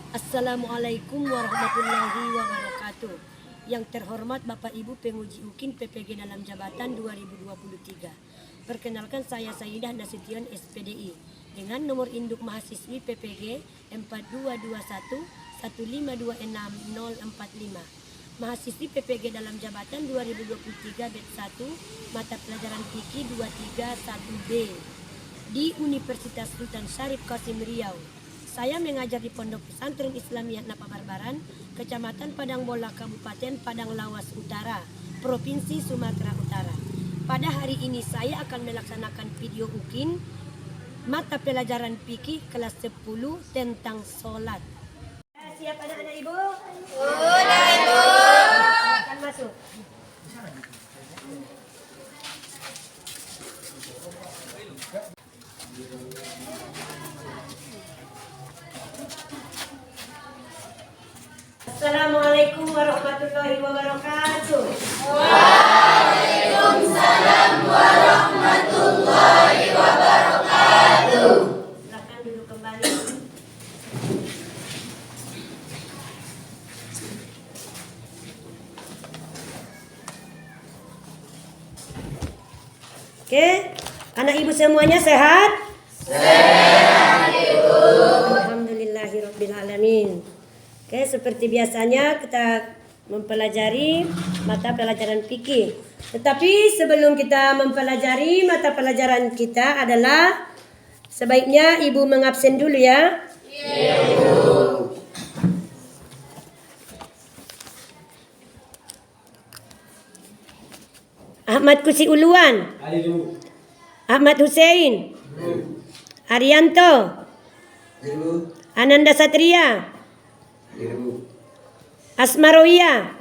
Assalamualaikum warahmatullahi wabarakatuh. Yang terhormat Bapak Ibu Penguji UKIN PPG dalam jabatan 2023. Perkenalkan saya Sayyidah Nasution SPDI dengan nomor induk mahasiswi PPG 422115266045. Mahasiswi PPG dalam jabatan 2023 batch 1 mata pelajaran fikih 231B di Universitas Sultan Syarif Qasim Riau. Saya mengajar di Pondok Pesantren Islamiyah Napa Barbaran, Kecamatan Padang Bola, Kabupaten Padang Lawas Utara, Provinsi Sumatera Utara. Pada hari ini saya akan melaksanakan video UKIN mata pelajaran fikih kelas 10 tentang sholat. Siap anak-anak Ibu? Sudah Ibu. Silakan masuk. Assalamualaikum warahmatullahi wabarakatuh. Waalaikumsalam warahmatullahi wabarakatuh. Silakan duduk kembali. Oke, anak ibu semuanya sehat? Sehat Ibu. Alhamdulillahirabbil alamin. Oke, seperti biasanya kita mempelajari mata pelajaran fikih. Tetapi sebelum kita mempelajari mata pelajaran kita adalah sebaiknya Ibu mengabsen dulu ya. Iya Ibu. Ahmad Kusi Uluan, Ahmad Hussein, Arianto, Ananda Satria, Asmaroia,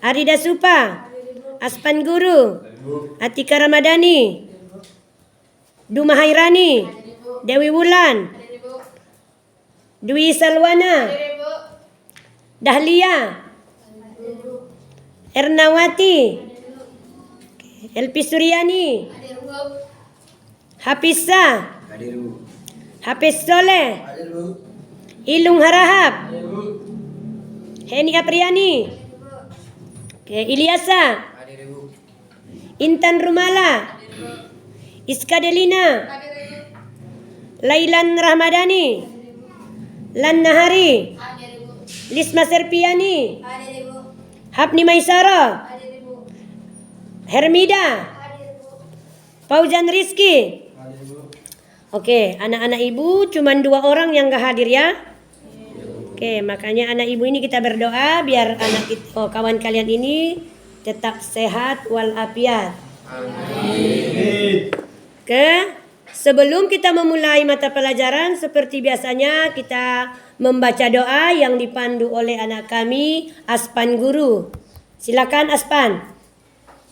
Arida Supa, Aspan Guru, Atika Ramadhani, Duma Hairani, Dewi Wulan, Dwi Salwana, Dahlia, Ernawati, Elpi Suryani, Hafizah, Hafiz Soleh, Ilung Harahap, Heni Apriani, Ilyasa, Intan Rumala, Iska Delina, Lailan Rahmadani, Lan Nahari, Lisma Serpiani, Hapni Maisara, Hermida, Fauzan Rizki. Oke, anak-anak ibu cuma 2 orang yang gak hadir ya. Oke, makanya anak ibu ini kita berdoa biar anak kita, kawan kalian ini tetap sehat walafiat. Amin. Oke, sebelum kita memulai mata pelajaran seperti biasanya kita membaca doa yang dipandu oleh anak kami Aspan Guru. Silakan Aspan.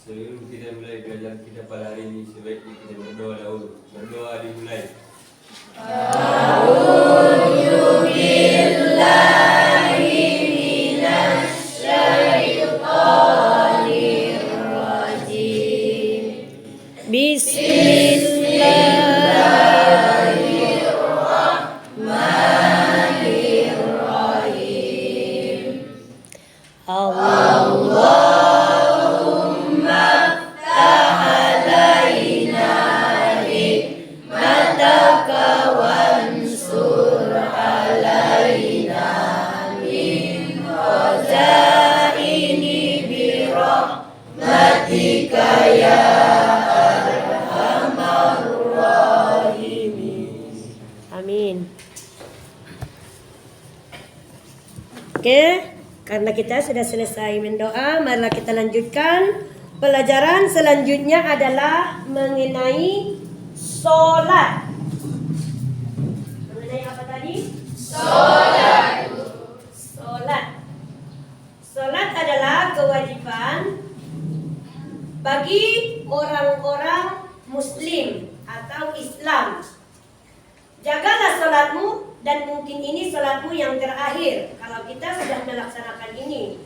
Sebelum kita mulai belajar kita pada hari ini, sebaiknya kita berdoa dahulu. Berdoa dimulai. A'udzu billahi minasy syaithanir rajim. Bismillahirrahmanirrahim. Amin. Oke, karena kita sudah selesai mendoa, marilah kita lanjutkan. Pelajaran selanjutnya adalah mengenai sholat. Mengenai apa tadi? Sholat. Sholat. Sholat adalah kewajiban bagi orang-orang Muslim atau Islam. Jagalah sholatmu dan mungkin ini sholatmu yang terakhir kalau kita sudah melaksanakan ini.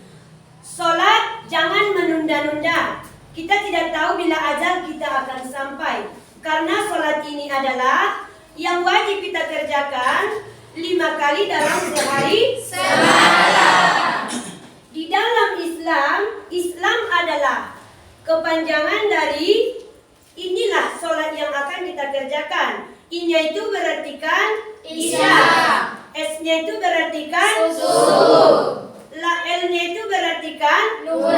Sholat jangan menunda-nunda. Kita tidak tahu bila ajal kita akan sampai. Karena sholat ini adalah yang wajib kita kerjakan 5 kali dalam sehari. sehari semalam. Di dalam Islam, Islam adalah kepanjangan dari inilah sholat yang akan kita kerjakan. I-nya itu berartikan Isya. S-nya itu berartikan subuh. L-nya itu berartikan Nur.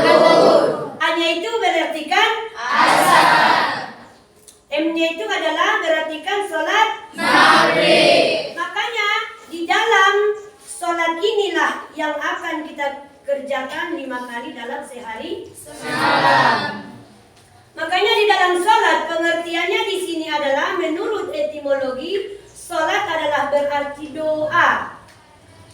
A-nya itu berartikan Asar. M-nya itu adalah berartikan sholat Maghrib. Makanya di dalam sholat inilah yang akan kita kerjakan 5 kali dalam sehari semalam. Makanya di dalam sholat pengertiannya di sini adalah menurut etimologi sholat adalah berarti doa.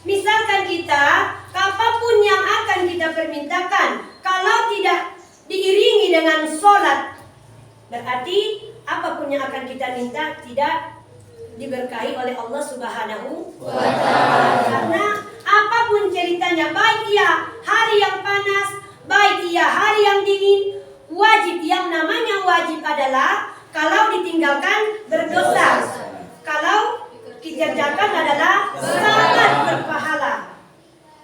Misalkan kita, apapun yang akan kita permintakan, kalau tidak diiringi dengan sholat, berarti apapun yang akan kita minta tidak diberkahi oleh Allah Subhanahu wa Ta'ala. Karena apapun ceritanya, baik ia hari yang panas, baik ia hari yang dingin, wajib yang namanya wajib adalah kalau ditinggalkan berdosa. Kalau dikerjakan adalah sangat berpahala.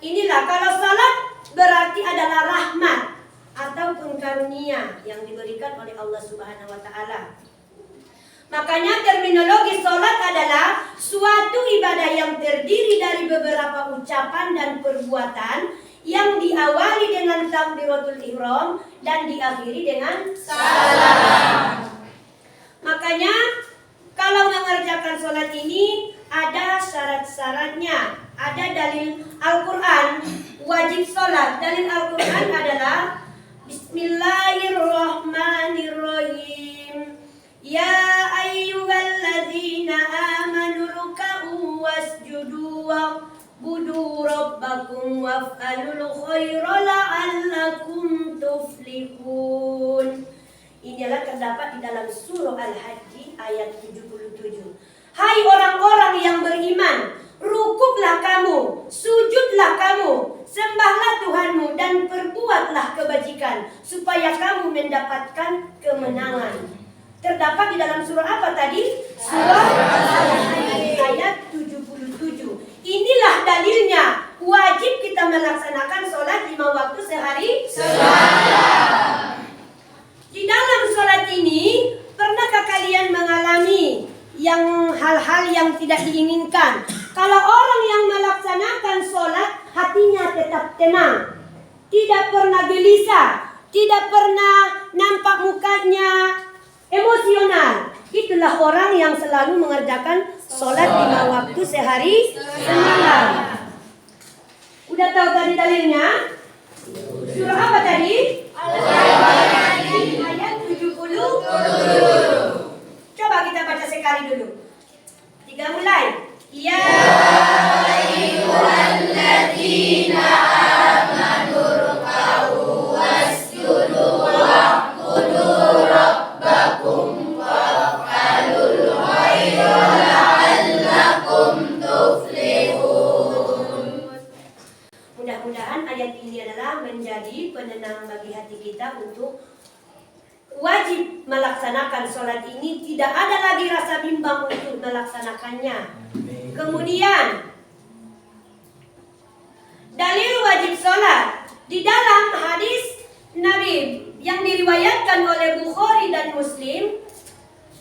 Inilah kalau salat berarti adalah rahmat ataupun karunia yang diberikan oleh Allah Subhanahu wa Ta'ala. Makanya terminologi salat adalah suatu ibadah yang terdiri dari beberapa ucapan dan perbuatan yang diawali dengan takbiratul ihram dan diakhiri dengan salam. Makanya kalau mengerjakan sholat ini ada syarat-syaratnya, ada dalil Al-Quran wajib sholat. Dalil Al-Quran adalah Bismillahirrahmanirrahim. Ya ayyuhalladzina amanu ruk'u wasjudu wa'budu rabbakum waf'alul khaira la'allakum tuflihun. Inilah terdapat di dalam surah Al-Hajj ayat 77. Hai orang-orang yang beriman, rukuklah kamu, sujudlah kamu, sembahlah Tuhanmu dan perbuatlah kebajikan supaya kamu mendapatkan kemenangan. Terdapat di dalam surah apa tadi? Surah Al-Hajj ayat 77. Inilah dalilnya wajib kita melaksanakan sholat 5 waktu sehari semalam. Di dalam sholat ini, pernahkah kalian mengalami hal-hal yang tidak diinginkan? Kalau orang yang melaksanakan sholat, hatinya tetap tenang, tidak pernah gelisah, tidak pernah nampak mukanya emosional. Itulah orang yang selalu mengerjakan sholat 5 waktu sehari semalam. Udah tahu tadi dalilnya? Surah apa tadi? Ayat 70. Coba kita baca sekali dulu. 3 mulai. Ya ayyuhalladzina amanu ruk'u wasjudu wa'budu rabbakum waf'alul khaira la'allakum tuflihun. Mudah-mudahan ayat ini adalah menjadi penenang bagi hati kita untuk wajib melaksanakan sholat ini. Tidak ada lagi rasa bimbang untuk melaksanakannya. Kemudian dalil wajib sholat di dalam hadis Nabi yang diriwayatkan oleh Bukhari dan Muslim.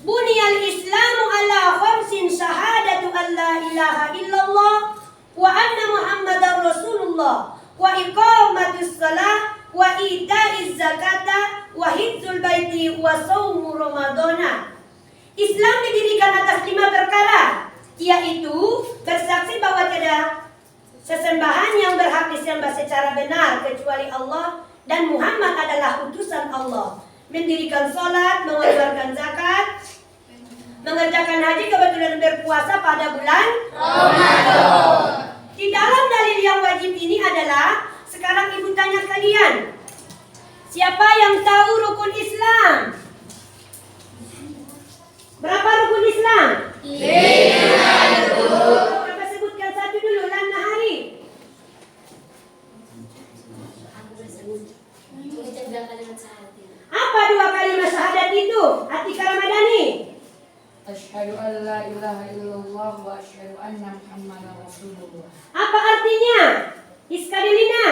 Buniyal Islamu ala khamsin syahadatu an la ilaha illallah wa anna Muhammadar Rasulullah wa iqamatus shalah wa ita'iz zakata wa hifdzul baiti wa shaumu ramadhana. Islam didirikan atas 5 perkara, yaitu bersaksi bahwa tiada sesembahan yang berhak disembah secara benar kecuali Allah dan Muhammad adalah utusan Allah, mendirikan sholat, mengeluarkan zakat, mengerjakan haji, kebetulan berpuasa pada bulan Ramadan. Di dalam dalil yang wajib ini adalah, sekarang ibu tanya kalian, siapa yang tahu rukun Islam? Berapa rukun Islam? 5. Coba sebutkan satu dulu, Lan Nahari. Apa 2 kalimat syahadat itu? Atika Ramadhani. Asyhadu an la ilaha illallah wa asyhadu anna Muhammadar Rasulullah. Apa artinya? Iskadilina.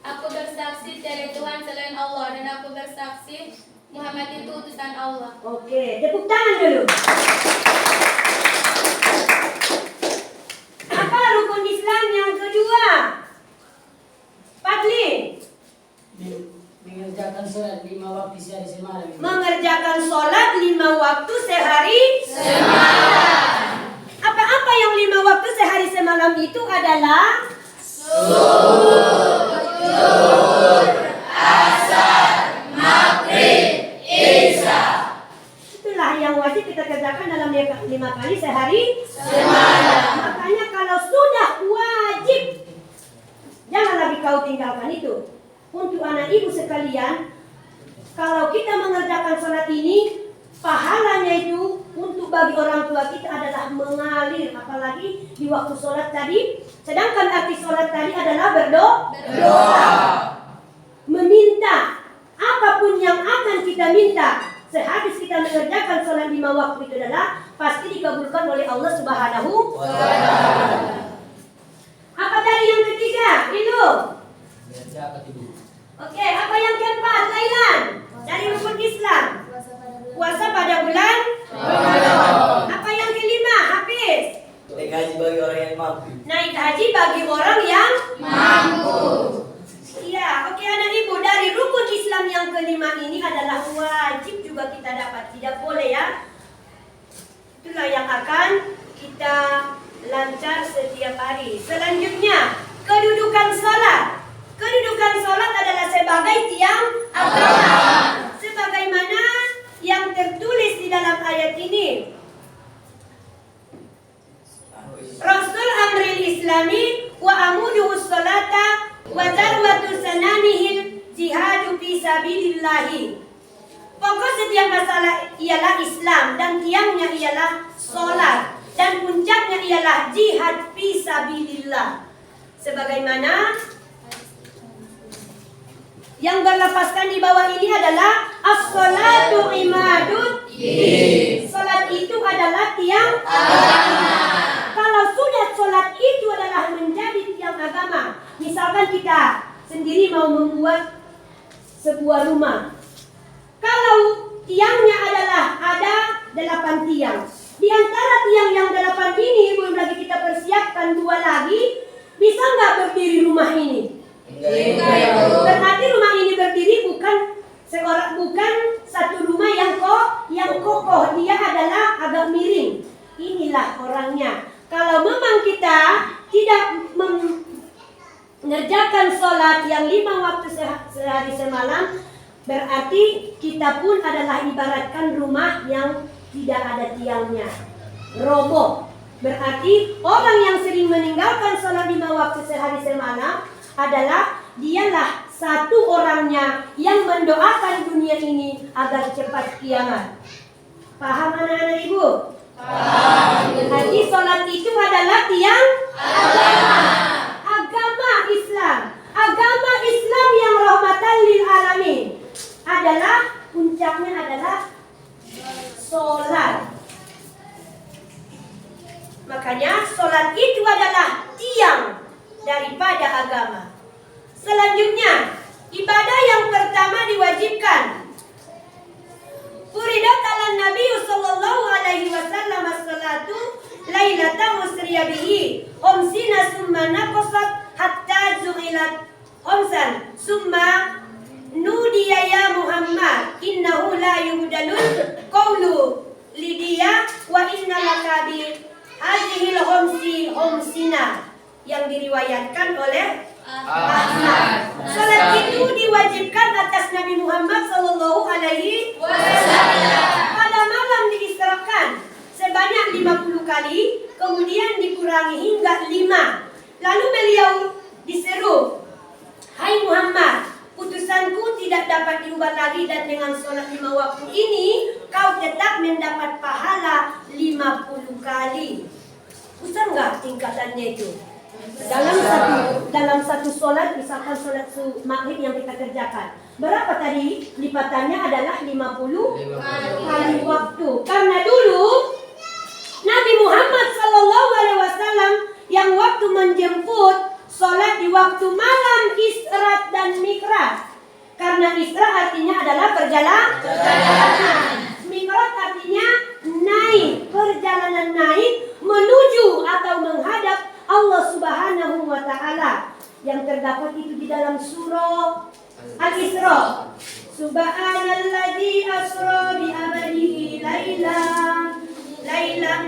Aku bersaksi tiada Tuhan selain Allah dan aku bersaksi Muhammad itu utusan Allah. Oke, tepuk tangan dulu. Apa rukun Islam yang kedua? Fadli. Mengerjakan sholat 5 waktu sehari semalam. Mengerjakan sholat 5 waktu sehari semalam. Apa-apa yang 5 waktu sehari semalam itu adalah Zuhur, asar, maghrib, isya. itulah yang wajib kita kerjakan dalam 5 kali sehari Semalam. Makanya kalau sudah wajib, jangan lagi kau tinggalkan itu. Untuk anak ibu sekalian, kalau kita mengerjakan sholat ini, pahalanya itu untuk bagi orang tua kita adalah mengalir, apalagi di waktu sholat tadi. Sedangkan arti sholat tadi adalah berdoa, meminta apapun yang akan kita minta. Sehabis kita mengerjakan sholat 5 waktu itu adalah pasti dikabulkan oleh Allah Subhanahu wa Ta'ala. Apa tadi yang ketiga? Itu. Oke, apa yang keempat? Lailan. Dari rukun Islam. Puasa pada bulan Ramadan. Apa yang kelima? Hafiz. Naik haji bagi orang yang mampu. Naik haji bagi orang yang Mampu. Iya, oke anak ibu, dari rukun Islam yang kelima ini adalah wajib juga kita dapat, tidak boleh ya. Itulah yang akan kita lancar setiap hari. Selanjutnya, kedudukan sholat. Kedudukan sholat adalah sebagai tiang agama. Sebagaimana yang tertulis di dalam ayat ini. Rasul amril islami wa amuduhu sholata wa darwatu sanamihil jihadu fi sabilillahi. Pokok setiap masalah ialah Islam dan tiangnya ialah sholat dan puncaknya ialah jihad fi sabilillah. Sebagaimana yang berlepaskan di bawah ini adalah as-sholatu imadud din. Salat itu adalah tiang agama. Kalau sudah salat itu adalah menjadi tiang agama. Misalkan kita sendiri mau membuat sebuah rumah. Kalau tiangnya adalah ada 8 tiang. Di antara tiang yang 8 ini belum lagi kita persiapkan 2 lagi, bisa nggak berdiri rumah ini? Berarti rumah ini berdiri bukan satu rumah yang kokoh, dia adalah agak miring. Inilah orangnya. Kalau memang kita tidak mengerjakan sholat yang 5 waktu sehari semalam, berarti kita pun adalah ibaratkan rumah yang tidak ada tiangnya, roboh. Berarti orang yang sering meninggalkan sholat 5 waktu sehari semalam adalah dialah satu orangnya yang mendoakan dunia ini agar cepat kiamat. Paham anak-anak ibu? Paham. Jadi sholat itu adalah tiang agama. Agama Islam. Agama Islam yang rahmatan lil alamin adalah puncaknya adalah sholat. Makanya sholat itu adalah tiang daripada agama. Selanjutnya, ibadah yang pertama diwajibkan. Furidat ala Nabi sallallahu alaihi wasallam as-salatu lailata usriya bihi khamsina summa naqasat hatta zu'ilat khamsan summa nudiya ya Muhammad innahu la yubdalul qawlu lidiya wa inna laka bi hadhil khamsina yang diriwayatkan oleh Ahmad. Salat itu diwajibkan atas Nabi Muhammad sallallahu alaihi wasallam. Pada malam diisrakan sebanyak 50 kali, kemudian dikurangi hingga 5. Lalu beliau diseru, "Hai Muhammad, putusanku tidak dapat diubah lagi dan dengan sholat 5 waktu ini kau tetap mendapat pahala 50 kali." Besar nggak tingkatannya itu? Dalam satu sholat, misalkan sholat maghrib yang kita kerjakan, berapa tadi lipatannya adalah 50 kali waktu. Karena dulu Nabi Muhammad SAW yang waktu menjemput, sholat di waktu malam Isra dan Mi'raj. Karena Isra artinya adalah perjalanan. Mi'raj artinya naik, perjalanan naik menuju atau menghadap Allah Subhanahu wa Ta'ala. Yang terdapat itu di dalam surah Al-Isra. Subhanalladzi asra bi abadihi lailan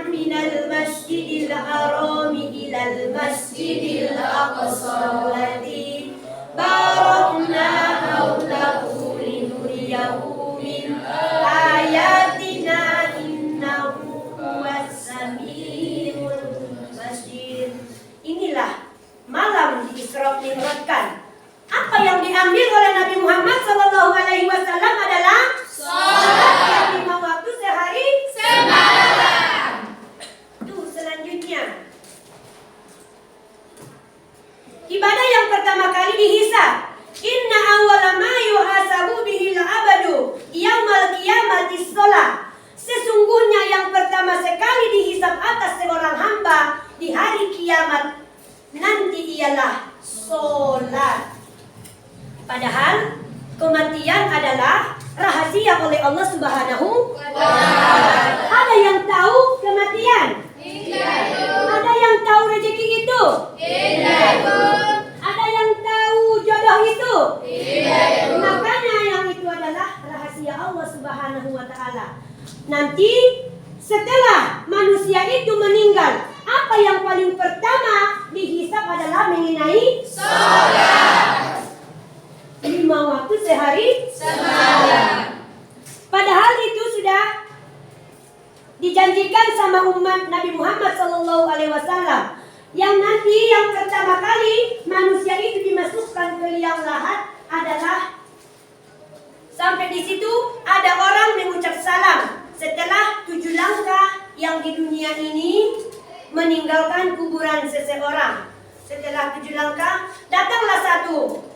minal masjidil harami ilal masjidil aqsa alladzi barakna haulahu linuriyahu min ayatina innahu huwas samiul basir. Inilah malam di Isra Mi'rajkan. Apa yang diambil oleh Nabi Muhammad SAW adalah sholat yang 5 waktu sehari semalam. Tuh selanjutnya, ibadah yang pertama kali dihisab. Inna awwala ma yuhasabu bihil abadu yaumal qiyamati sholat. Sesungguhnya yang pertama sekali dihisab atas seorang hamba di hari kiamat nanti ialah sholat. Padahal kematian adalah rahasia oleh Allah Subhanahu wa Ta'ala. Ada yang tahu kematian? Tidak. Ada yang tahu rezeki itu? Tidak. Ada yang tahu jodoh itu? Tidak. Makanya yang itu adalah rahasia Allah Subhanahu wa Ta'ala. Nanti setelah manusia itu meninggal, apa yang paling pertama dihisab adalah mengenai sholat. 5 waktu sehari semalam. Padahal itu sudah dijanjikan sama umat Nabi Muhammad SAW, yang nanti yang pertama kali manusia itu dimasukkan ke liang lahat adalah sampai di situ ada orang mengucap salam setelah 7 langkah yang di dunia ini meninggalkan kuburan seseorang. Setelah 7 langkah datanglah satu.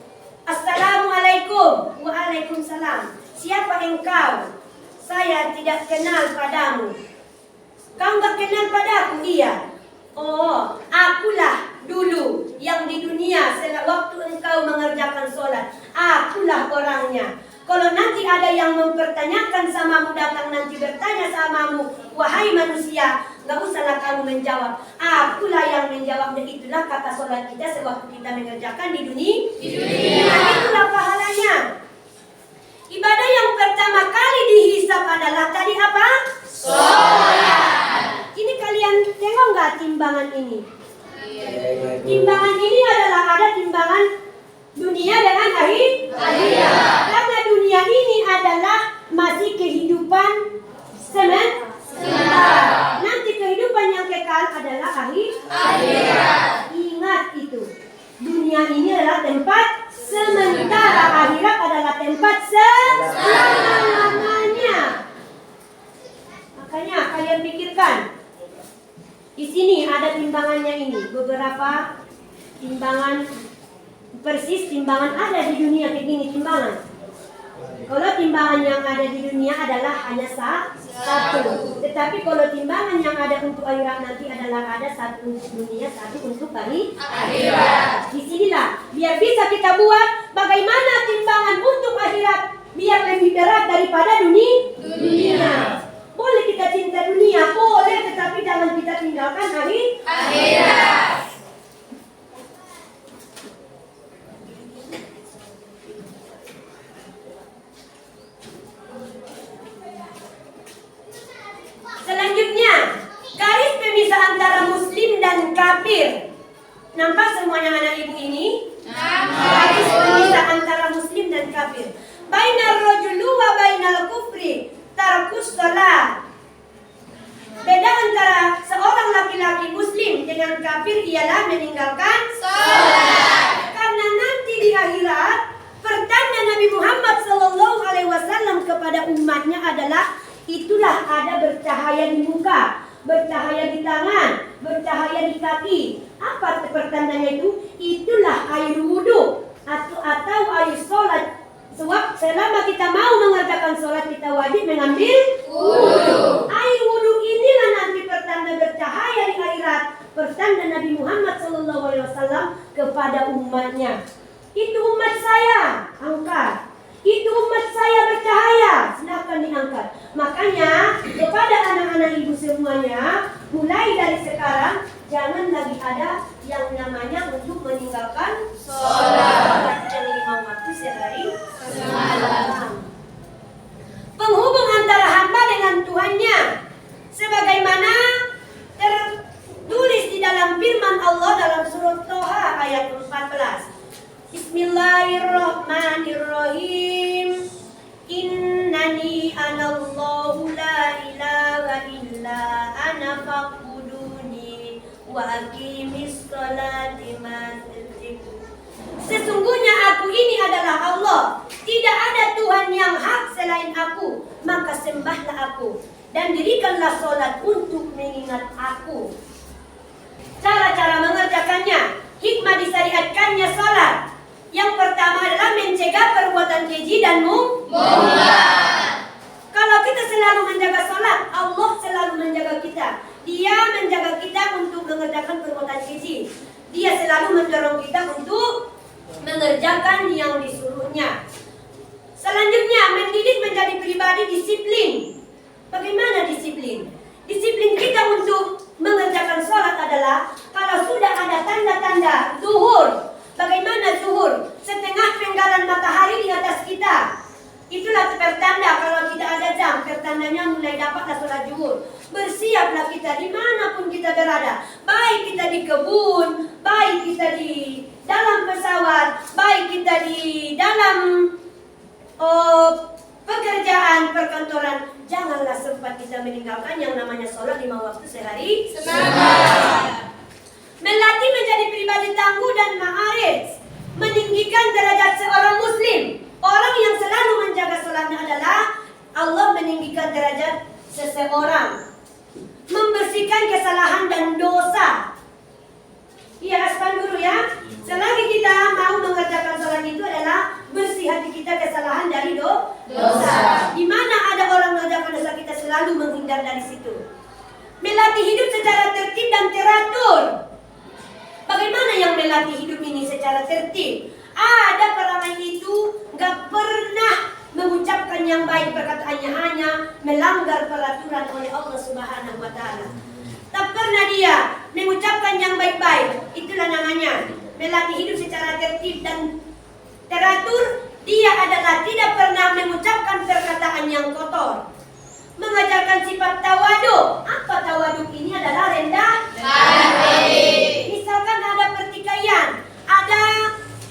Assalamualaikum. Waalaikumsalam. Siapa engkau? Saya tidak kenal padamu. Kau enggak kenal padaku? Iya. Oh, akulah dulu yang di dunia waktu engkau mengerjakan sholat. Akulah orangnya. Kalau nanti ada yang mempertanyakan samamu, datang nanti bertanya samamu, wahai manusia, gak usahlah kamu menjawab. Akulah yang menjawab. Dan itulah kata sholat kita sewaktu kita mengerjakan di dunia. Nah, itulah pahalanya. Ibadah yang pertama kali dihisab adalah tadi apa? Sholat. Ini kalian tengok gak timbangan ini? Timbangan ini adalah ada timbangan dunia dengan akhirat. Karena dunia ini adalah masih kehidupan sementara. Nanti kehidupan yang kekal adalah akhirat. Ingat itu. Dunia ini adalah tempat sementara, akhirat adalah tempat selama-lamanya. Makanya kalian pikirkan. Di sini ada timbangannya ini, beberapa timbangan. Persis timbangan ada di dunia kayak gini timbangan. Kalau timbangan yang ada di dunia adalah hanya satu. Tetapi kalau timbangan yang ada untuk akhirat nanti adalah ada satu untuk dunia, satu untuk akhirat. Disinilah biar bisa kita buat bagaimana timbangan untuk akhirat biar lebih berat daripada dunia. Boleh kita cinta dunia, boleh, tetapi jangan kita tinggalkan akhirat. Selanjutnya, garis pemisah antara muslim dan kafir. Nampak semuanya anak ibu ini? Garis pemisah antara muslim dan kafir. Bainar rajulu wa bainal kufri tarkus shalah. Beda antara seorang laki-laki muslim dengan kafir ialah meninggalkan salat. Karena nanti di akhirat pertanda Nabi Muhammad SAW kepada umatnya adalah itulah ada bercahaya di muka, bercahaya di tangan, bercahaya di kaki. Apa pertandanya itu? Itulah air wudhu atau air sholat. Sebab selama kita mau mengerjakan sholat kita wajib mengambil wudhu. Air wudhu inilah nanti pertanda bercahaya di akhirat. Pertanda Nabi Muhammad umatnya. Itu umat saya, angkat. Itu umat saya bercahaya, silakan diangkat. Makanya kepada anak-anak ibu semuanya, mulai dari sekarang jangan lagi ada yang namanya untuk meninggalkan sholat yang 5 waktu sehari semalam. Penghubung antara hamba dengan Tuhannya, sebagaimana tertulis di dalam firman Allah dalam surat Toha ayat 14. Bismillahirrahmanirrahim. Innani anallahu la ilaha illa ana fa'buduni wa aqimis sholati ma dzikri. Sesungguhnya aku ini adalah Allah. Tidak ada Tuhan yang hak selain aku. Maka sembahlah aku dan dirikanlah sholat untuk mengingat aku. Cara-cara mengerjakannya, hikmah disyariatkannya sholat. Yang pertama adalah mencegah perbuatan keji dan munkar. Kalau kita selalu menjaga sholat, Allah selalu menjaga kita. Dia menjaga kita untuk mengerjakan perbuatan keji. Dia selalu mendorong kita untuk mengerjakan yang disuruhnya. Selanjutnya, mendidik menjadi pribadi disiplin. Bagaimana disiplin? Disiplin kita untuk mengerjakan sholat adalah kalau sudah ada tanda-tanda zuhur. Bagaimana zuhur? Setengah penggalan matahari di atas kita. Itulah pertanda kalau tidak ada jam. Pertandanya mulai dapatlah sholat zuhur. Bersiaplah kita dimanapun kita berada. Baik kita di kebun, baik kita di dalam pesawat, baik kita di dalam pekerjaan, perkantoran. Janganlah sempat kita meninggalkan yang namanya sholat 5 waktu sehari semalam. Melatih menjadi pribadi tangguh dan ma'arif, meninggikan derajat seorang muslim. Orang yang selalu menjaga sholatnya adalah Allah meninggikan derajat seseorang. Membersihkan kesalahan dan dosa. Iya, Aspan Guru ya. Selagi kita mau mengerjakan sholat itu adalah bersih hati kita kesalahan dari dosa. Di mana ada orang mengerjakan dosa, kita selalu menghindar dari situ. Melatih hidup secara tertib dan teratur. Bagaimana yang melatih hidup ini secara tertib? Ada orang itu gak pernah mengucapkan yang baik, perkataannya hanya melanggar peraturan oleh Allah Subhanahu wa Ta'ala. Tak pernah dia mengucapkan yang baik-baik. Itulah namanya melatih hidup secara tertib dan teratur. Dia adalah tidak pernah mengucapkan perkataan yang kotor. Mengajarkan sifat tawadu. Apa tawadu ini? Adalah rendah hati. Misalkan ada pertikaian, ada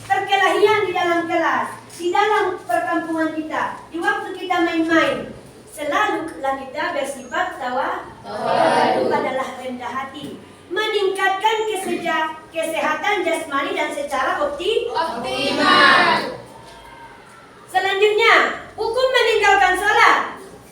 perkelahian di dalam kelas, di dalam perkampungan kita, di waktu kita main-main, selalulah kita bersifat tawadu adalah rendah hati. Meningkatkan kesehatan jasmani dan secara optimal. Selanjutnya, hukum meninggalkan sholat.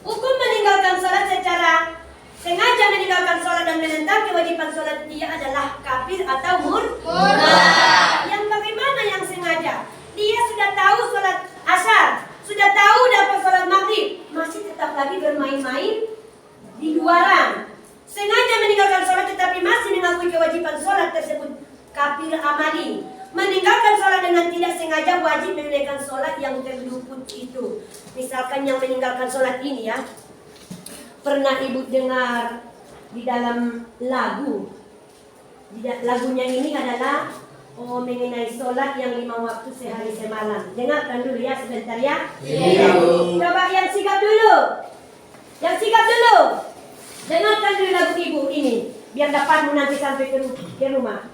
Hukum meninggalkan sholat secara sengaja meninggalkan sholat dan menentang kewajiban sholat, dia adalah kafir atau murtad. Yang bagaimana yang sengaja? Dia sudah tahu sholat asar, sudah tahu dapat sholat maghrib, masih tetap lagi bermain-main di luaran. Sengaja meninggalkan sholat tetapi masih mengakui kewajiban sholat tersebut, kafir amali. Meninggalkan sholat dengan tidak sengaja wajib menunaikan sholat yang terluput itu. Misalkan yang meninggalkan sholat ini ya, pernah ibu dengar di dalam lagu. Lagunya ini adalah mengenai sholat yang 5 waktu sehari semalam. Dengarkan dulu ya sebentar ya. Coba yang sikap dulu. Yang sikap dulu. Dengarkan dulu lagu ibu ini, biar dapatmu nanti sampai ke rumah.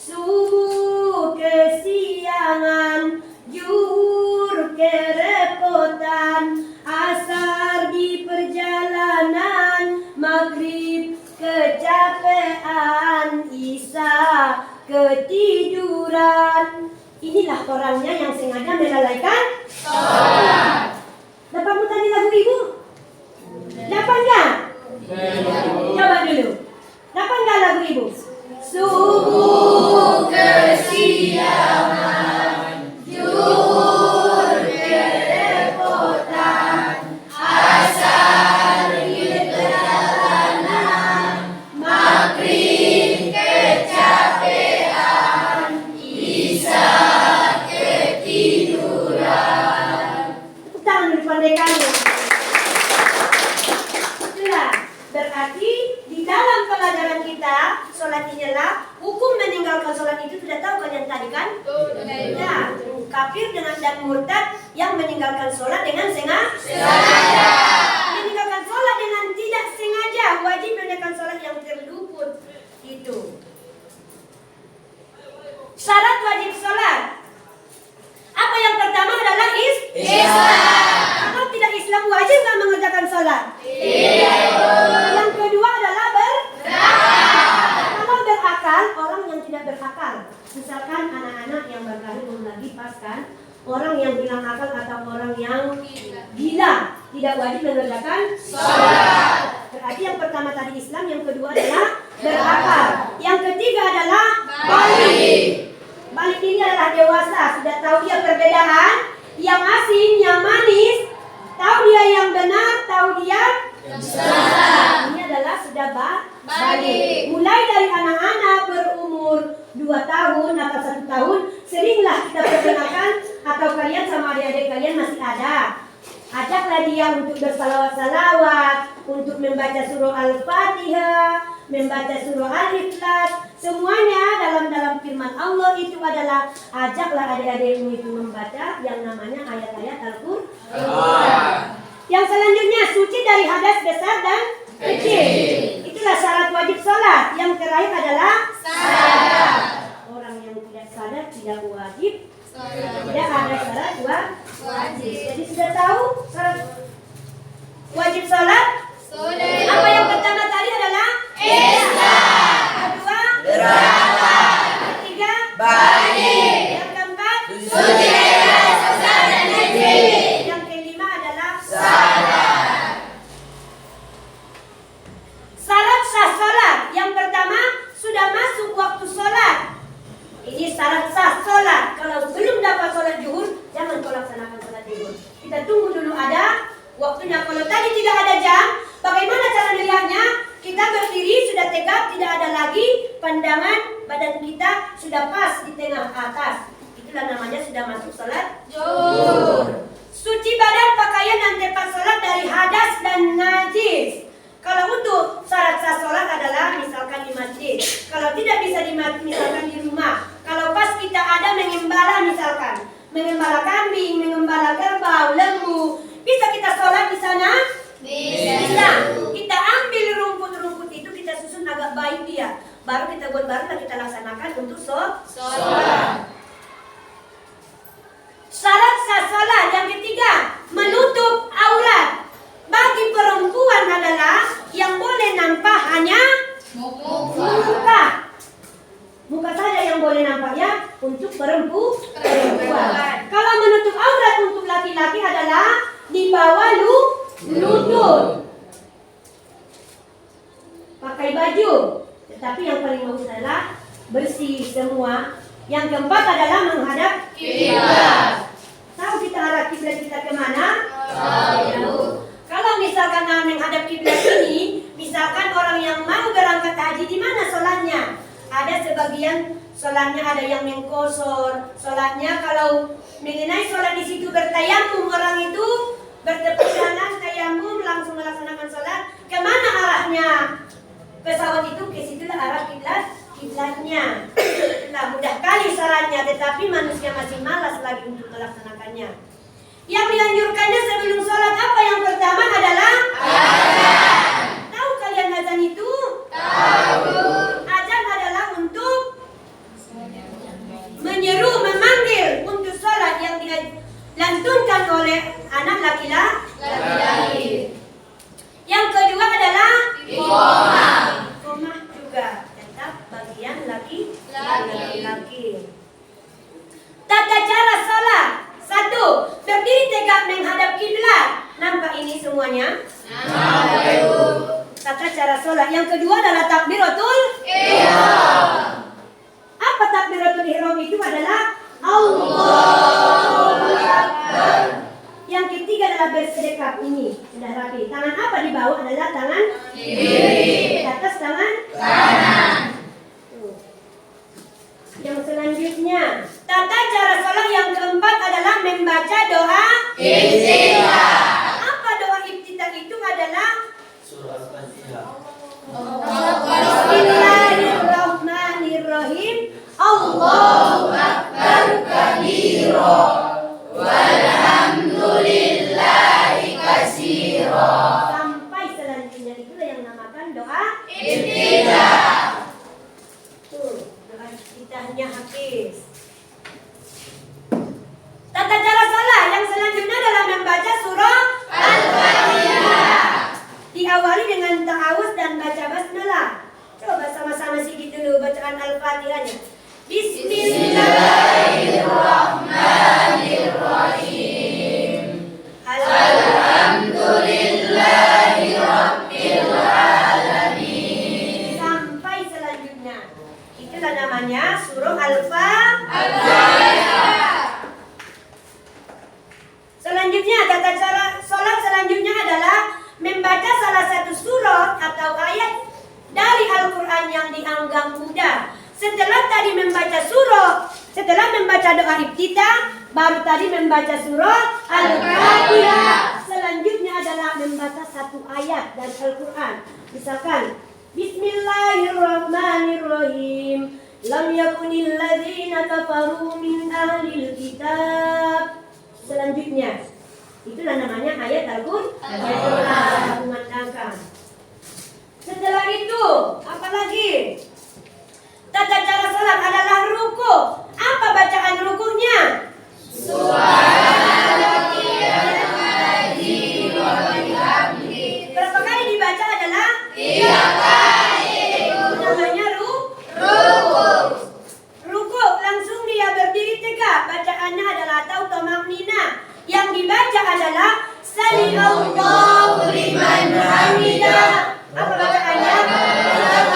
Subuh kesiangan, zuhur kerepotan, asar di perjalanan, maghrib kecapean, isya ketiduran. Inilah orangnya yang sengaja melalaikan sholat. Dapatmu tadi lagu ibu? Dapat nggak? Coba dulu. Dapat nggak lagu ibu? Subuh kesiangan, zuhur kerepotan, asar di perjalanan, maghrib kecapean, sholat inilah hukum meninggalkan sholat itu sudah tahu kalian tadi kan? Ya, kafir dengan dan murtad yang meninggalkan sholat dengan sengaja. Meninggalkan sholat dengan tidak sengaja, wajib meninggalkan sholat yang terluput itu. Syarat wajib sholat. Apa yang pertama adalah Islam. Kalau tidak Islam wajib nggak mengerjakan sholat? Yang kedua adalah berakal. Kalau berakal, orang yang tidak berakal, misalkan anak-anak yang baru lahir belum lagi pas kan, orang yang bilang akal atau orang yang gila tidak wajib mengerjakan sholat. Berarti yang pertama tadi Islam, yang kedua adalah berakal, yang ketiga adalah balik. Balik ini adalah dewasa, sudah tahu dia perbedaan, yang asin, yang manis, tahu dia yang benar, tahu dia yang salah. Ini adalah sudah balik. Mulai dari anak-anak berumur 2 tahun atau 1 tahun, seringlah kita perkenalkan atau kalian sama adik-adik kalian masih ada. Ajaklah dia untuk bersalawat-salawat, untuk membaca surah Al-Fatihah, membaca surah Al-Ikhlas. Semuanya dalam firman Allah itu adalah ajaklah adik-adikmu itu membaca yang namanya ayat-ayat Al-Quran. Yang selanjutnya suci dari hadas besar dan kecil. Itulah syarat wajib sholat. Yang terakhir adalah sadar. Orang yang tidak sadar tidak wajib. Tidak ada syarat wajib. Jadi sudah tahu syarat wajib sholat? Apa yang pertama tadi adalah Islam. Kedua berakal. Ketiga balik. Yang keempat suci dari hadas besar dan kecil. Yang kelima adalah sadar. Syarat sah sholat. Yang pertama sudah masuk waktu sholat. Ini syarat sah sholat. Kalau belum dapat sholat zuhur, jangan kau laksanakan sholat zuhur. Kita tunggu dulu ada waktunya. Kalau tadi tidak ada jam, bagaimana cara melihatnya? Kita berdiri sudah tegak, tidak ada lagi pandangan badan kita sudah pas di tengah atas. Itulah namanya sudah masuk sholat zuhur. Suci badan, pakaian dan tempat sholat dari hadas dan najis. Kalau untuk syarat sah sholat adalah misalkan di masjid. Kalau tidak bisa misalkan di rumah. Kalau pas kita ada mengembala misalkan, mengembala kambing, mengembala kerbau, lembu, bisa kita sholat di sana? Bisa. Kita ambil rumput-rumput itu, kita susun agak baik dia. Baru kita buat, barulah kita laksanakan untuk sholat. Syarat sah sholat yang ketiga, menutup aurat. Bagi perempuan adalah yang boleh nampak hanya muka. Muka saja yang boleh nampak ya untuk perempuan. Kalau menutup aurat untuk laki-laki adalah di bawah lutut. Pakai baju. Tetapi yang paling bagus adalah bersih semua. Yang keempat adalah menghadap kiblat. Tahu kita arah kiblat kita kemana? Tahu. Kalau misalkan menghadap kiblat ini, misalkan orang yang mau berangkat haji, di mana sholatnya? Ada sebagian sholatnya ada yang mengkosor. Sholatnya kalau mengenai sholat di situ bertayamum, orang itu bertepuk tangan tayamum langsung melaksanakan sholat. Kemana arahnya? Pesawat itu ke situlah arah kiblatnya. Nah, mudah kali syaratnya, tetapi manusia masih malas lagi untuk melaksanakannya. Yang dianjurkannya sebelum sholat apa yang pertama adalah azan. Tahu kalian azan itu? Tahu. Azan adalah untuk menyeru, memanggil untuk sholat yang dilantunkan oleh anak laki-laki. Yang kedua adalah iqamah. Iqamah juga tetap bagian laki-laki. Tata cara sholat. 1. Berdiri tegak menghadap kiblat. Nampak ini semuanya? Nampak. Tata cara sholat. Yang kedua adalah takbiratul ihram. Apa takbiratul ihram itu adalah Allahu Akbar. Yang ketiga adalah bersedekap ini. Sudah rapi. Tangan apa di bawah adalah tangan kiri. Di atas tangan kanan. Yang selanjutnya, tata cara sholat yang keempat adalah membaca doa iftitah. Apa doa iftitah itu adalah? Surah Al-Fatihah. Bismillahirrahmanirrahim. Allahu Akbar kabira. Walhamdulillahi katsira. Sampai selanjutnya itulah yang namakan doa Ibtidah. Tuh, doa iftitahnya habis. Tata cara salat yang selanjutnya adalah membaca surah Al-Fatihah. Diawali dengan ta'awuz dan baca basmalah. Coba sama-sama sikit dulu bacaan Al-Fatihahnya. Bismillahirrahmanirrahim. Alhamdulillahirabbil alamin. Sampai selanjutnya. Itulah namanya surah Al-Fatihah. Selanjutnya tata cara sholat selanjutnya adalah membaca salah satu surat atau ayat dari Al-Quran yang dianggap mudah. Setelah tadi membaca surah, setelah membaca doa iftitah, baru tadi membaca surah Al-Fatihah. Selanjutnya adalah membaca satu ayat dari Al-Quran. Misalkan Bismillahirrahmanirrahim. Lam yakunil ladzina kafaru min ahlil kitab. Selanjutnya itulah namanya ayat Al-Quran. Mengandangkan. Setelah itu apa lagi? Tata cara salat adalah ruku. Apa bacaan rukunya? Berapa kali dibaca adalah 3 kali. namanya Ruku. ruku. Langsung dia berdiri tegak. Bacaannya adalah atau tamaknina. Yang dibaca adalah Sami Allahu liman hamidah. Apa bacaannya?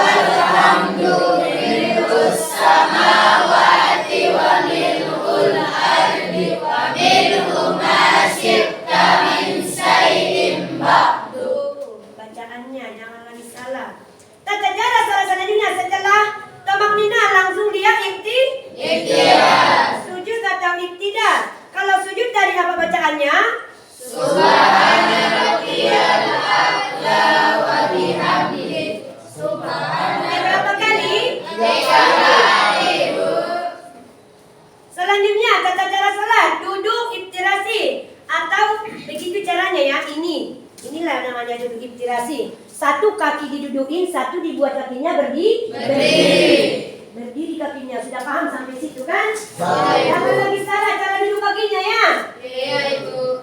Alhamdu milkus samawati wa milkul ardi wa milku ma syi'ta min syai'in ba'du. Bacaannya jangan lagi salah. Tata cara salah selanjutnya setelah tamaknina langsung dia Ikhtiar. sujud atau iktidal. Kalau sujud dari apa bacaannya? Subhana rabbiyal a'la wa bihamdihi. Subhana Berapa kali? 3 kali. Selanjutnya tata cara salat duduk iftirasi atau begitu caranya ya ini. Inilah namanya duduk iftirasi. Satu kaki didudukin, satu dibuat kakinya berdiri. Berdiri kakinya. Sudah paham sampai situ kan? Jangan lagi salah cara duduk kakinya ya. Iya itu.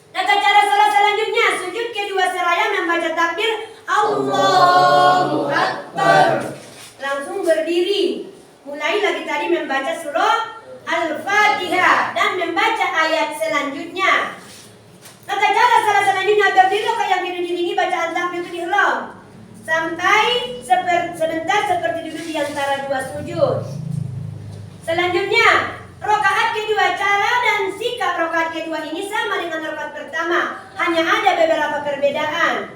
Tata cara salat selanjutnya sujud kedua seraya membaca takbir Allahu Akbar. Langsung berdiri. Mulai lagi tadi membaca surah Al-Fatihah dan membaca ayat selanjutnya. Tata cara salat selanjutnya berdiri kayak yang diiringi bacaan takbiratul ihram sampai sebentar seperti duduk di antara dua sujud. Selanjutnya rakaat kedua, cara dan sikap rakaat kedua ini sama dengan rakaat pertama, hanya ada beberapa perbedaan.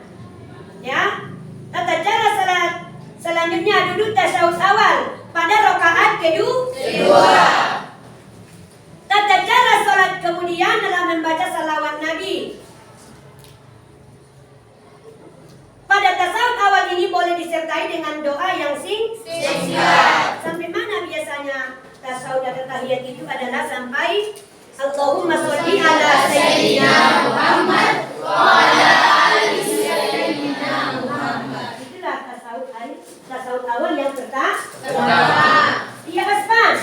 Ya, tata cara salat selanjutnya duduk tasyahud awal pada rakaat kedua. Tata cara salat kemudian adalah membaca salawat Nabi. Pada tasawuf awal ini boleh disertai dengan doa yang singkat. Sampai mana biasanya tasawuf atau tahiyat itu adalah sampai Allahumma sholli ala sayyidina Muhammad wa ala ali sayyidina Muhammad. Itulah tasawuf awal yang pertama. Iya Asman.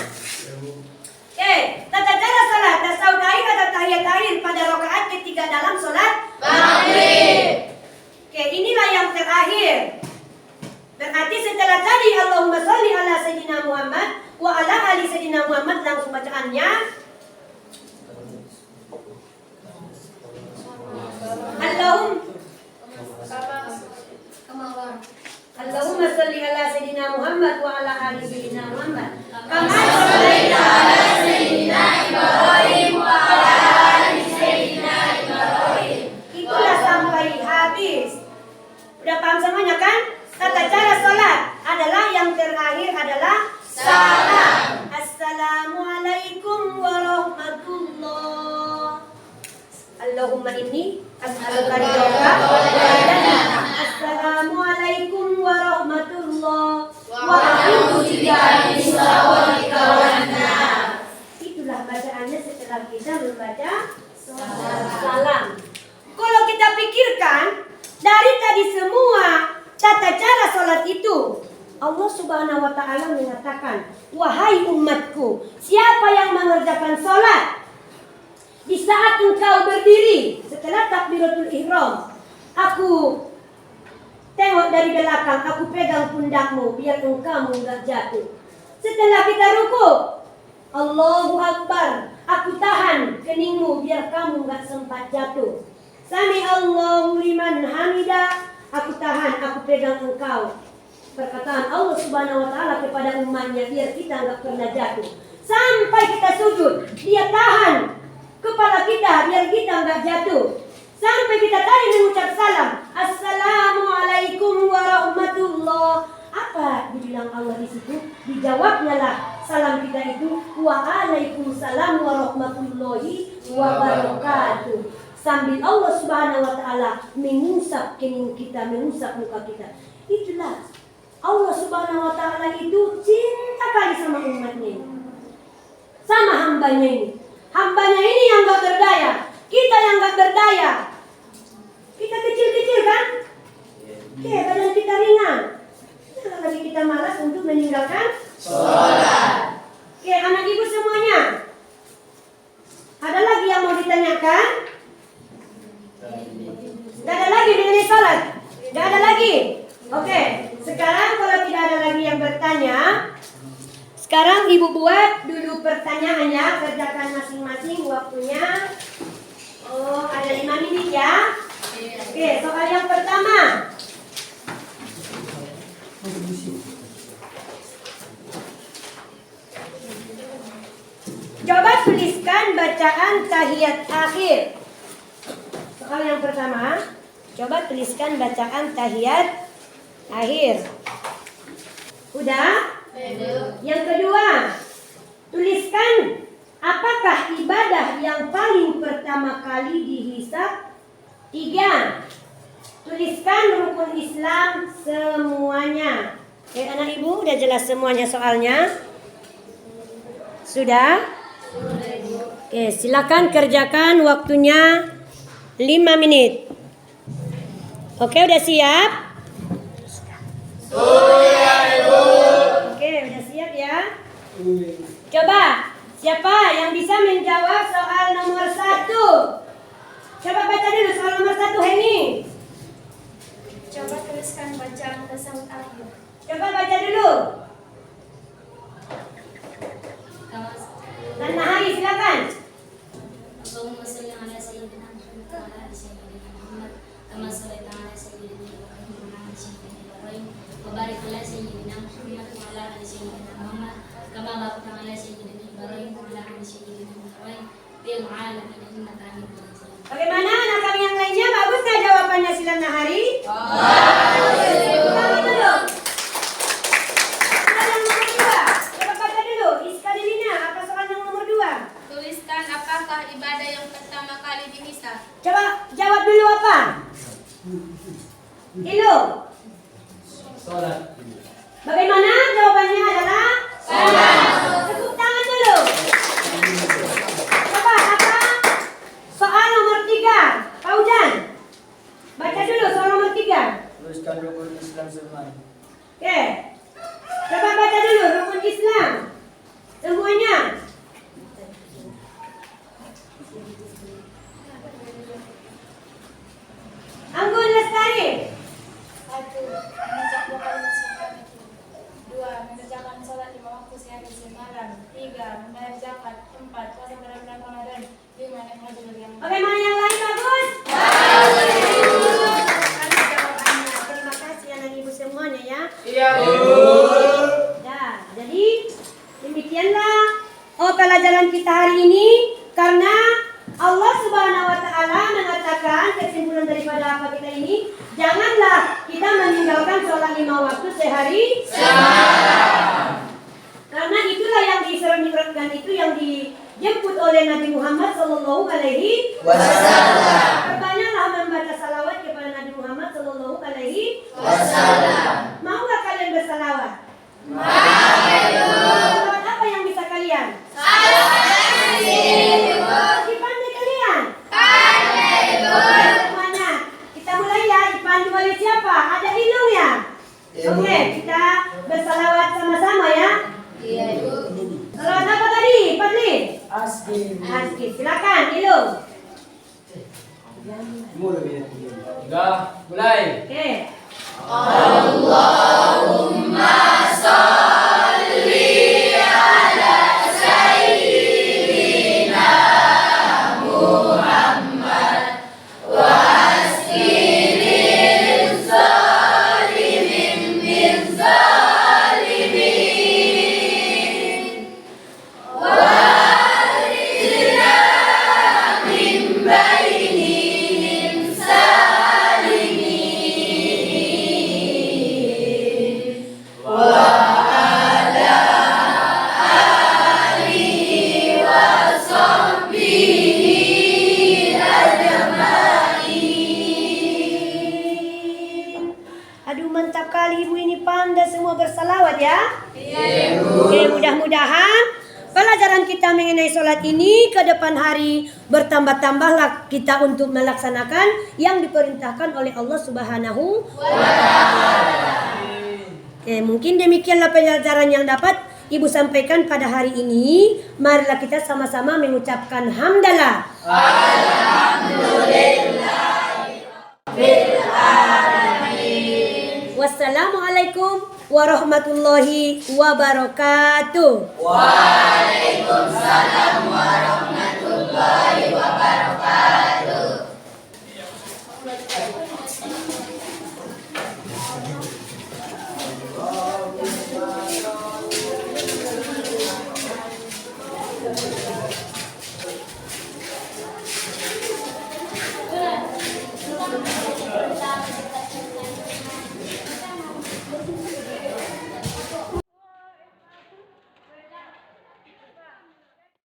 Oke, tata cara salat tasawuf akhir atau tahiyat akhir pada rakaat ketiga dalam salat maghrib. Oke, inilah yang terakhir. Berarti setelah tadi Allahumma sholli ala sayyidina Muhammad wa ala ali sayyidina Muhammad, langsung bacaannya Allahumma sholli ala sayyidina Muhammad wa ala ali sayyidina Muhammad. Kama shallaita ala sayyidina Ibrahim wa ala ali sayyidina Ibrahim. Itulah sampai habis. Udah paham semuanya kan? Tata cara sholat adalah yang terakhir adalah salam. Assalamualaikum warahmatullah. Allahumma inni as'aluka ridhaka wa ridhaka. Assalamualaikum warahmatullah wa a'udzubika min syarri umatku, siapa yang mengerjakan sholat di saat engkau berdiri setelah takbiratul ihram, aku tengok dari belakang, aku pegang pundakmu biar engkau enggak jatuh. Setelah kita ruku, Allahu Akbar, aku tahan keningmu biar kamu enggak sempat jatuh. Sami Allahu liman hamidah, aku tahan, aku pegang engkau. Perkataan Allah Subhanahu wa taala kepada umatnya biar kita enggak pernah jatuh. Sampai kita sujud, dia tahan kepala kita biar kita enggak jatuh. Sampai kita tadi mengucap salam, Assalamualaikum warahmatullah. Apa dibilang Allah di situ? Dijawabnya lah salam kita itu, Waalaikumsalam warahmatullahi wabarakatuh. Sambil Allah Subhanahu wa taala mengusap kening kita, mengusap muka kita. Itulah Allah Subhanahu wa taala itu cinta kali sama umatnya, sama hambanya ini. Hambanya ini yang gak berdaya, kita yang gak berdaya. Kita kecil-kecil kan? Oke, badan kita ringan. Jangan lagi kita malas untuk meninggalkan sholat. Oke, anak ibu semuanya, ada lagi yang mau ditanyakan? Gak ada lagi mengenai sholat? Gak ada lagi? Oke, sekarang kalau tidak ada lagi yang bertanya, sekarang ibu buat dulu pertanyaannya, kerjakan masing-masing waktunya. Oh, ada 5 menit ya. Oke, soal yang pertama. Coba tuliskan bacaan tahiyat akhir. Soal yang pertama, coba tuliskan bacaan tahiyat akhir. Udah? Yang kedua, tuliskan apakah ibadah yang paling pertama kali dihisab? 3. Tuliskan rukun Islam semuanya. Oke, anak ibu udah jelas semuanya soalnya? Sudah? Oke, silakan kerjakan, waktunya 5 menit. Oke, udah siap? Oke, udah siap ya? Coba, siapa yang bisa menjawab soal nomor 1? Coba baca dulu soal nomor 1, Heni. Coba tuliskan bacaan tasawuf akhir. Coba baca dulu. Dan Nahari, silakan. Allahumma salli ala sayyidina Muhammad wa ala ali sayyidina Muhammad kama shallaita ala sayyidina Ibrahim wa ala ali sayyidina Ibrahim wa barik ala sayyidina Muhammad wa ala ali sayyidina Muhammad kama barakta ala sayyidina Ibrahim wa ala ali sayyidina Ibrahim fil alamin innaka Hamidum Majid. Bagaimana anak kami yang lainnya? Bagus nggak jawabannya, Sila Nahari? Bagus dulu. Soal yang nomor 2. Coba baca dulu. Iskadilina, apa soal yang nomor 2? Tuliskan apakah ibadah yang pertama kali dihisab. Coba jawab dulu apa? Ilu. Sholat. Bagaimana jawabannya adalah? Tepuk tangan dulu. Coba apa? Soal nomor 3. Paujan. Baca dulu soal nomor 3. Tuliskan rukun Islam semuanya. Oke. Coba baca dulu rukun Islam semuanya. Anggun Lestari. 1. Mengucap 2 kalimat syahadat. 2. Mengerjakan sholat 5 waktu sehari semalam. 3. Membayar zakat. 4. Puasa bulan Ramadan. 5. Naik haji yang Bagaimana yang lain, bagus? Jawabannya. Terima kasih anak ibu semuanya ya. Iya, Bu. Ya, jadi demikianlah pelajaran kita hari ini, karena Allah Subhanahu wa taala mengatakan kesimpulan daripada apa kita ini, janganlah kita meninggalkan sholat 5 waktu sehari semalam. Karena itulah yang diserukan, itu yang dijemput oleh Nabi Muhammad sallallahu alaihi wasallam. Perbanyaklah membaca salawat kepada Nabi Muhammad sallallahu alaihi wasallam. Mau nggak kalian bersalawat? Salawat apa yang bisa kalian? Pandai kalian? Semuanya. Kita mulai ya, dipandu oleh siapa? Ada Ilung ya? Oke, kita bersalawat sama-sama ya. Hanskin, silakan Ilung. Udah, mulai. Oke. Aduh mantap kali ibu ini, pandai semua bersalawat ya. Iya ibu. Oke, mudah-mudahan pelajaran kita mengenai sholat ini ke depan hari bertambah-tambahlah kita untuk melaksanakan yang diperintahkan oleh Allah Subhanahu wa Ta'ala. Oke, mungkin demikianlah pelajaran yang dapat ibu sampaikan pada hari ini. Marilah kita sama-sama mengucapkan hamdalah. Wassalamualaikum warahmatullahi wabarakatuh. Waalaikumsalam warahmatullahi wabarakatuh.